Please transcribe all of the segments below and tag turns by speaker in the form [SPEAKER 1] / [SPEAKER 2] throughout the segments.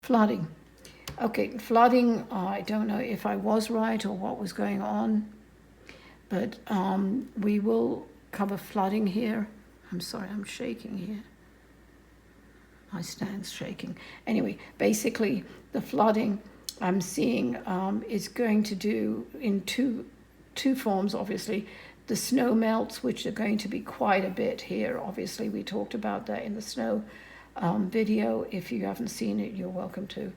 [SPEAKER 1] Flooding. Okay, flooding, I don't know if I was right or what was going on, but we will cover flooding here. I'm sorry, I'm shaking here. My stand's shaking. Anyway, basically, the flooding I'm seeing is going to do in two forms, obviously. The snow melts, which are going to be quite a bit here. Obviously, we talked about that in the snow video. If you haven't seen it, you're welcome to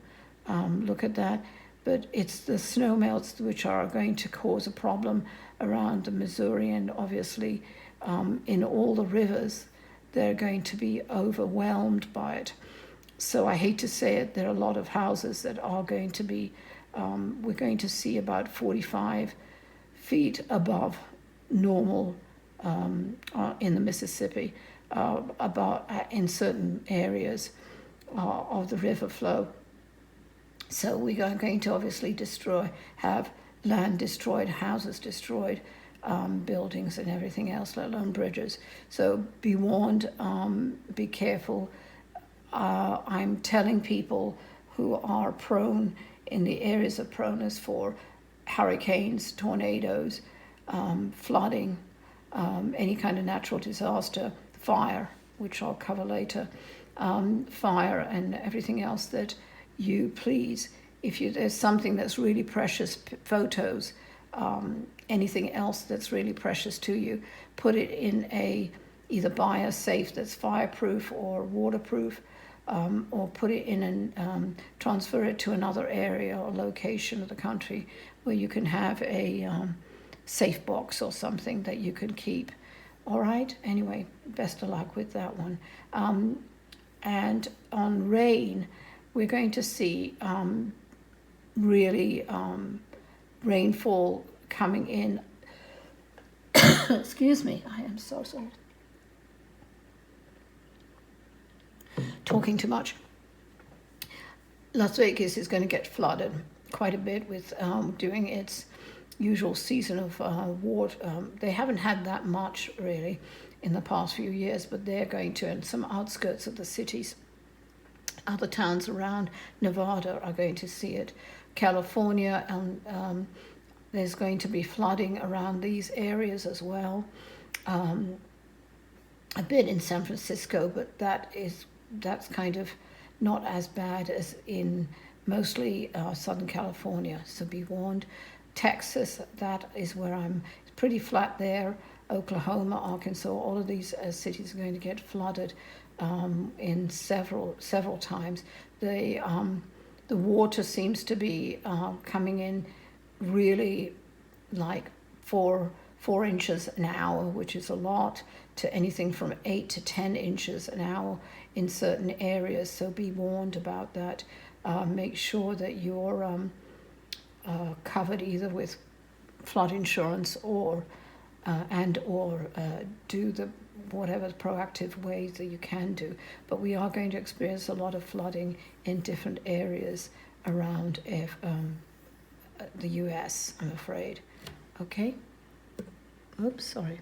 [SPEAKER 1] look at that. But it's the snow melts which are going to cause a problem around the Missouri, and obviously in all the rivers, they're going to be overwhelmed by it. So I hate to say it, there are a lot of houses that are going to be, we're going to see about 45 feet above normal in the Mississippi, in certain areas of the river flow. So we are going to obviously have land destroyed, houses destroyed, buildings and everything else, let alone bridges. So be warned, be careful. I'm telling people who are prone in the areas of proneness for hurricanes, tornadoes, flooding, any kind of natural disaster, fire, which I'll cover later, fire and everything else, that you please, there's something that's really precious, photos, anything else that's really precious to you, put it in either buy a safe that's fireproof or waterproof, or put it in and transfer it to another area or location of the country where you can have a safe box or something that you can keep. All right, anyway, best of luck with that one. And on rain, we're going to see really rainfall coming in. Excuse me, I am so sorry. Talking too much. Las Vegas is going to get flooded quite a bit with during its usual season of water. They haven't had that much really in the past few years, but they're going to, and some outskirts of the cities, other towns around Nevada are going to see it. California, and there's going to be flooding around these areas as well. A bit in San Francisco, but that's kind of not as bad as in mostly Southern California, so be warned. Texas, that is where it's pretty flat there. Oklahoma, Arkansas, all of these cities are going to get flooded in several times. The water seems to be coming in really like 4 inches an hour, which is a lot, to anything from 8 to 10 inches an hour in certain areas. So be warned about that. Make sure that you're covered either with flood insurance or do the whatever proactive ways that you can do. But we are going to experience a lot of flooding in different areas around the U.S., I'm afraid. Okay? Oops, sorry.